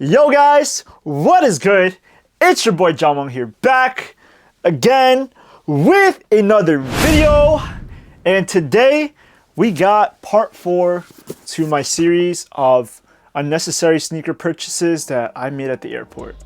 Yo guys, what is good? It's your boy Jamong here, back again with another video. And today we got part 4 to my series of unnecessary sneaker purchases that I made at the airport.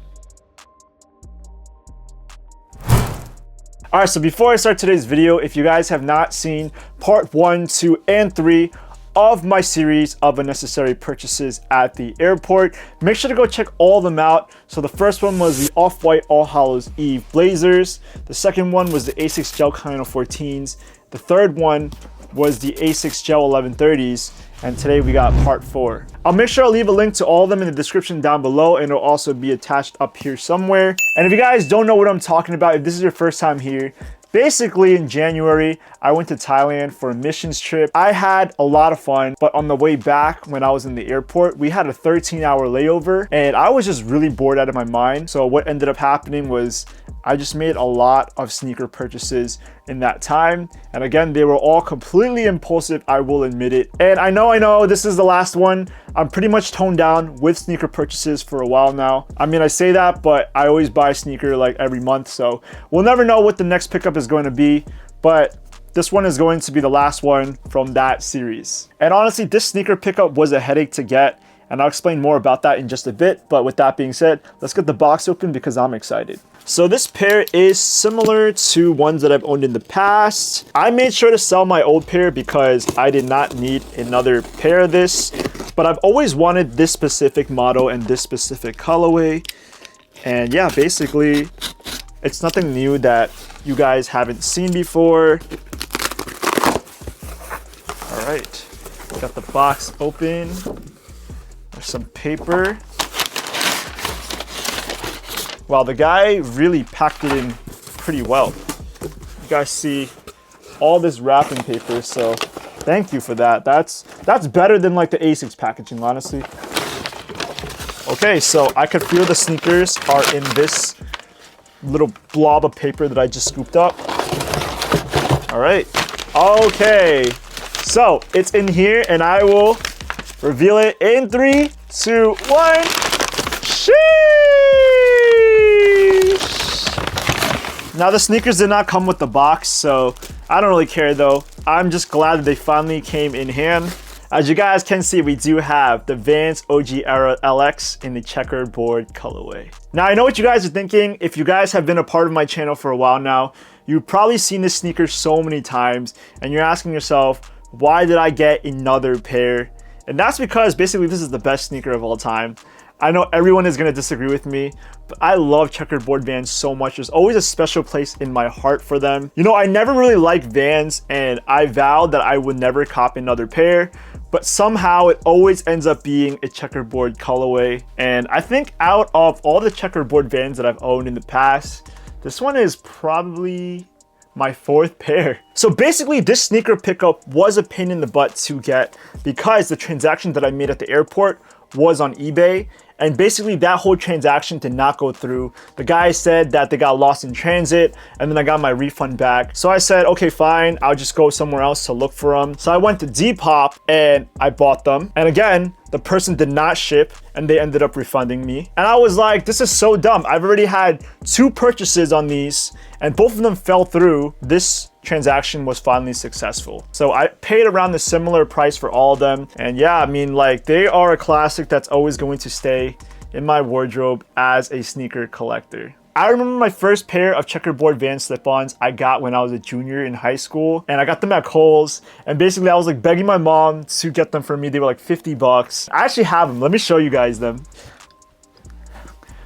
Alright, so before I start today's video, if you guys have not seen part 1, 2, and 3 of my series of unnecessary purchases at the airport, make sure to go check all of them out. So the first one was the Off-White All Hallows Eve Blazers. The second one was the Asics Gel Kino 14s. The third one was the Asics Gel 1130s. And today we got part 4. I'll make sure I'll leave a link to all of them in the description down below, and it'll also be attached up here somewhere. And if you guys don't know what I'm talking about, if this is your first time here, basically in January, I went to Thailand for a missions trip. I had a lot of fun, but on the way back when I was in the airport, we had a 13-hour layover and I was just really bored out of my mind. So what ended up happening was I just made a lot of sneaker purchases in that time. And again, they were all completely impulsive, I will admit it. And I know this is the last one. I'm pretty much toned down with sneaker purchases for a while now. I mean, I say that, but I always buy a sneaker like every month. So we'll never know what the next pickup is going to be. But this one is going to be the last one from that series. And honestly, this sneaker pickup was a headache to get. And I'll explain more about that in just a bit. But with that being said, let's get the box open because I'm excited. So this pair is similar to ones that I've owned in the past. I made sure to sell my old pair because I did not need another pair of this. But I've always wanted this specific model and this specific colorway. And yeah, basically, it's nothing new that you guys haven't seen before. All right, got the box open. There's some paper. Wow, the guy really packed it in pretty well. You guys see all this wrapping paper, so thank you for that. That's better than like the Asics packaging, honestly. Okay, so I could feel the sneakers are in this little blob of paper that I just scooped up. All right, okay. So it's in here and I will reveal it in 3, 2, 1. Sheesh! Now the sneakers did not come with the box, so I don't really care though. I'm just glad that they finally came in hand. As you guys can see, we do have the Vans OG Era LX in the checkerboard colorway. Now I know what you guys are thinking. If you guys have been a part of my channel for a while now, you've probably seen this sneaker so many times and you're asking yourself, why did I get another pair? And that's because basically this is the best sneaker of all time. I know everyone is going to disagree with me, but I love checkerboard Vans so much. There's always a special place in my heart for them. You know, I never really liked Vans and I vowed that I would never cop another pair, but somehow it always ends up being a checkerboard colorway. And I think out of all the checkerboard Vans that I've owned in the past, this one is probably my 4th pair. So basically this sneaker pickup was a pain in the butt to get because the transaction that I made at the airport was on eBay, and basically that whole transaction did not go through. The guy said that they got lost in transit and then I got my refund back. So I said, okay, fine, I'll just go somewhere else to look for them. So I went to Depop and I bought them. And again, the person did not ship and they ended up refunding me. And I was like, this is so dumb. I've already had 2 purchases on these and both of them fell through. This transaction was finally successful. So I paid around the similar price for all of them. And yeah, I mean, like, they are a classic that's always going to stay in my wardrobe as a sneaker collector. I remember my first pair of checkerboard Vans slip-ons I got when I was a junior in high school, and I got them at Kohl's, and basically I was like begging my mom to get them for me. They were like 50 bucks. I actually have them. Let me show you guys them.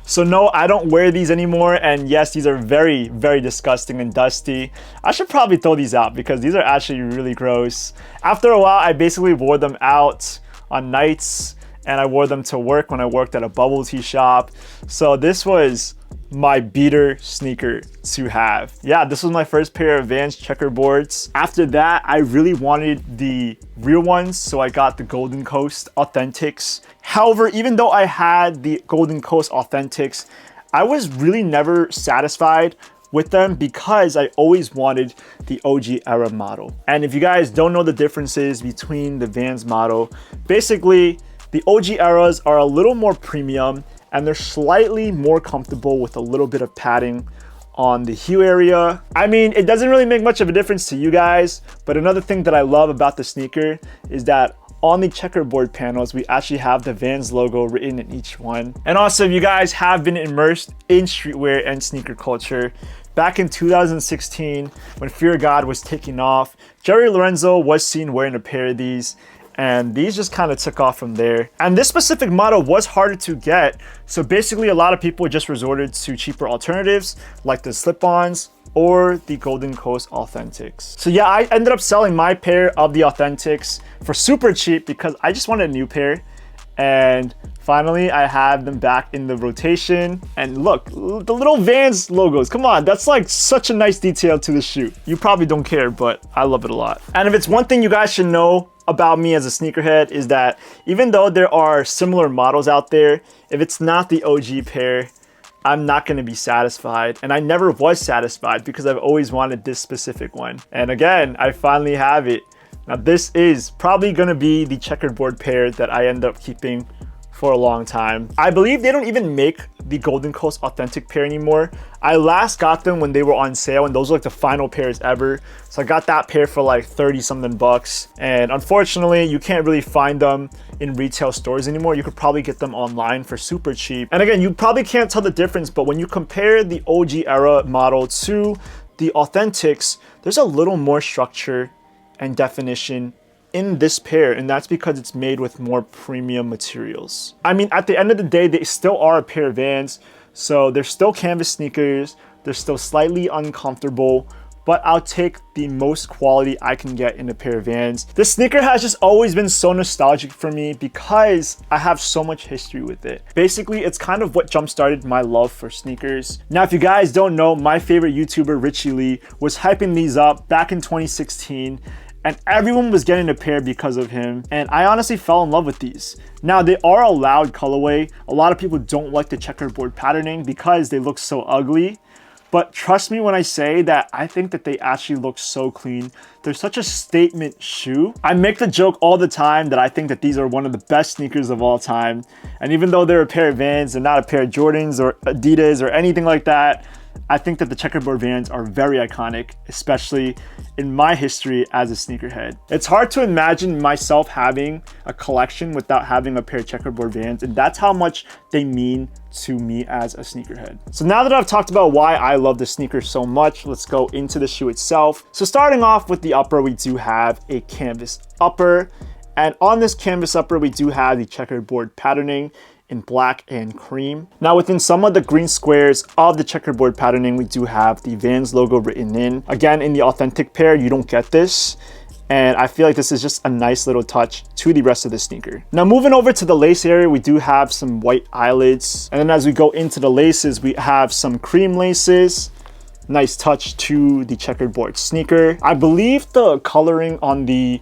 So no, I don't wear these anymore, and yes, these are very, very disgusting and dusty. I should probably throw these out because these are actually really gross. After a while, I basically wore them out on nights, and I wore them to work when I worked at a bubble tea shop. So this was my beater sneaker to have. Yeah, this was my first pair of Vans checkerboards. After that, I really wanted the real ones, so I got the Golden Coast Authentics. However, even though I had the Golden Coast Authentics, I was really never satisfied with them because I always wanted the OG Era model. And if you guys don't know the differences between the Vans model, basically the OG Eras are a little more premium and they're slightly more comfortable with a little bit of padding on the heel area. I mean, it doesn't really make much of a difference to you guys, but another thing that I love about the sneaker is that on the checkerboard panels, we actually have the Vans logo written in each one. And also, if you guys have been immersed in streetwear and sneaker culture, back in 2016, when Fear of God was taking off, Jerry Lorenzo was seen wearing a pair of these, and these just kind of took off from there. And this specific model was harder to get, so basically a lot of people just resorted to cheaper alternatives like the slip-ons or the Golden Coast Authentics. So yeah, I ended up selling my pair of the Authentics for super cheap because I just wanted a new pair. And finally, I have them back in the rotation. And look, the little Vans logos. Come on, that's like such a nice detail to the shoe. You probably don't care, but I love it a lot. And if it's one thing you guys should know about me as a sneakerhead is that even though there are similar models out there, if it's not the OG pair, I'm not going to be satisfied. And I never was satisfied because I've always wanted this specific one. And again, I finally have it. Now this is probably going to be the checkerboard pair that I end up keeping for a long time. I believe they don't even make the Golden Coast Authentic pair anymore. I last got them when they were on sale, and those were like the final pairs ever. So I got that pair for like 30 something bucks. And unfortunately, you can't really find them in retail stores anymore. You could probably get them online for super cheap. And again, you probably can't tell the difference, but when you compare the OG era model to the Authentics, there's a little more structure and definition in this pair, and that's because it's made with more premium materials. I mean, at the end of the day, they still are a pair of Vans, so they're still canvas sneakers, they're still slightly uncomfortable, but I'll take the most quality I can get in a pair of Vans. This sneaker has just always been so nostalgic for me because I have so much history with it. Basically, it's kind of what jump-started my love for sneakers. Now, if you guys don't know, my favorite YouTuber, Richie Lee, was hyping these up back in 2016, and everyone was getting a pair because of him, and I honestly fell in love with these. Now, they are a loud colorway. A lot of people don't like the checkerboard patterning because they look so ugly, but trust me when I say that I think that they actually look so clean. They're such a statement shoe. I make the joke all the time that I think that these are one of the best sneakers of all time, and even though they're a pair of Vans and not a pair of Jordans or Adidas or anything like that, I think that the checkerboard Vans are very iconic, especially in my history as a sneakerhead. It's hard to imagine myself having a collection without having a pair of checkerboard Vans, and that's how much they mean to me as a sneakerhead. So now that I've talked about why I love the sneaker so much, let's go into the shoe itself. So starting off with the upper, we do have a canvas upper, and on this canvas upper, we do have the checkerboard patterning in black and cream. Now, within some of the green squares of the checkerboard patterning, we do have the Vans logo written in. Again, in the Authentic pair, you don't get this, and I feel like this is just a nice little touch to the rest of the sneaker. Now, moving over to the lace area, we do have some white eyelids, and then as we go into the laces, we have some cream laces. Nice touch to the checkerboard sneaker. I believe the coloring on the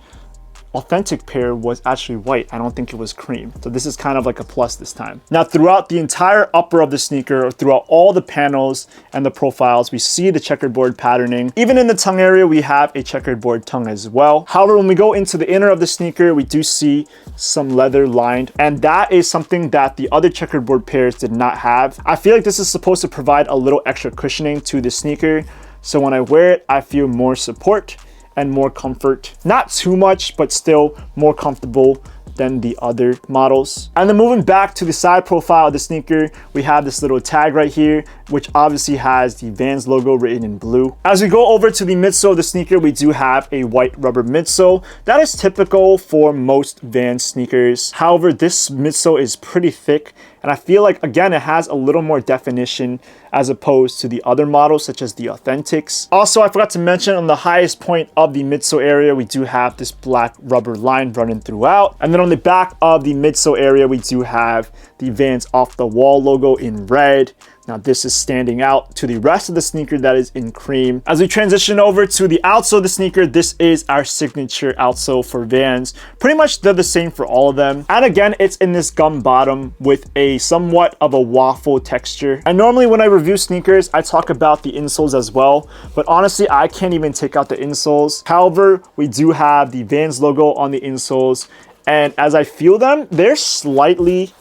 Authentic pair was actually white. I don't think it was cream. So this is kind of like a plus this time. Now, throughout the entire upper of the sneaker, or throughout all the panels and the profiles, we see the checkerboard patterning. Even in the tongue area, we have a checkerboard tongue as well. However, when we go into the inner of the sneaker, we do see some leather lined, and that is something that the other checkerboard pairs did not have. I feel like this is supposed to provide a little extra cushioning to the sneaker. So when I wear it, I feel more support and more comfort. Not too much, but still more comfortable than the other models. And then moving back to the side profile of the sneaker, we have this little tag right here, which obviously has the Vans logo written in blue. As we go over to the midsole of the sneaker, we do have a white rubber midsole. That is typical for most Vans sneakers. However, this midsole is pretty thick, and I feel like, again, it has a little more definition as opposed to the other models, such as the Authentics. Also, I forgot to mention, on the highest point of the midsole area, we do have this black rubber line running throughout. And then on the back of the midsole area, we do have the Vans Off the Wall logo in red. Now, this is standing out to the rest of the sneaker that is in cream. As we transition over to the outsole of the sneaker, this is our signature outsole for Vans. Pretty much they're the same for all of them. And again, it's in this gum bottom with a somewhat of a waffle texture. And normally when I review sneakers, I talk about the insoles as well, but honestly, I can't even take out the insoles. However, we do have the Vans logo on the insoles, and as I feel them, they're slightly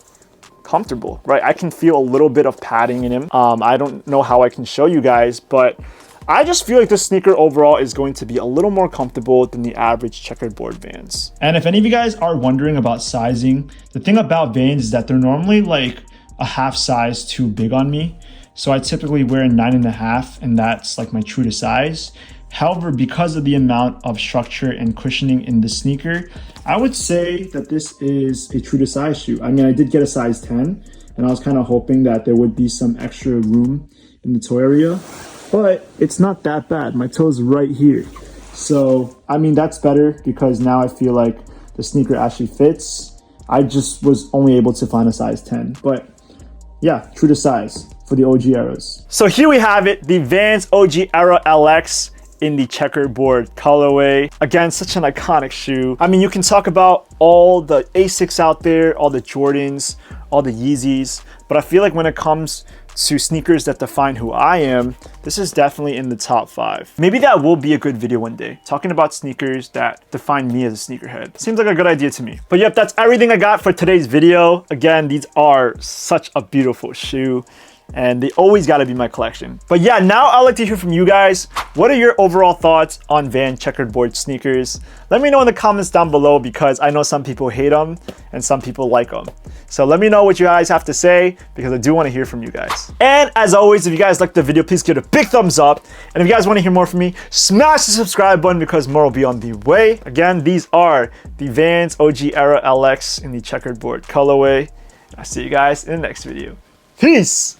comfortable, right? I can feel a little bit of padding in him. I don't know how I can show you guys, but I just feel like this sneaker overall is going to be a little more comfortable than the average checkerboard Vans. And if any of you guys are wondering about sizing, the thing about Vans is that they're normally like a half size too big on me. So I typically wear a 9.5, and that's like my true to size. However, because of the amount of structure and cushioning in the sneaker, I would say that this is a true to size shoe. I mean, I did get a size 10, and I was kind of hoping that there would be some extra room in the toe area. But it's not that bad. My toe's right here. So, I mean, that's better because now I feel like the sneaker actually fits. I just was only able to find a size 10. But yeah, true to size for the OG eras. So here we have it, the Vans OG Era LX in the checkerboard colorway. Again, such an iconic shoe. I mean, you can talk about all the Asics out there, all the Jordans, all the Yeezys, but I feel like when it comes to sneakers that define who I am, this is definitely in the top 5. Maybe that will be a good video one day, talking about sneakers that define me as a sneakerhead. Seems like a good idea to me. But yep, that's everything I got for today's video. Again, these are such a beautiful shoe, and they always got to be my collection. But yeah, now I'd like to hear from you guys. What are your overall thoughts on Van checkerboard sneakers? Let me know in the comments down below, because I know some people hate them and some people like them. So let me know what you guys have to say, because I do want to hear from you guys. And as always, if you guys liked the video, please give it a big thumbs up. And if you guys want to hear more from me, smash the subscribe button, because more will be on the way. Again, these are the Vans OG Era LX in the checkerboard colorway. I'll see you guys in the next video. Peace!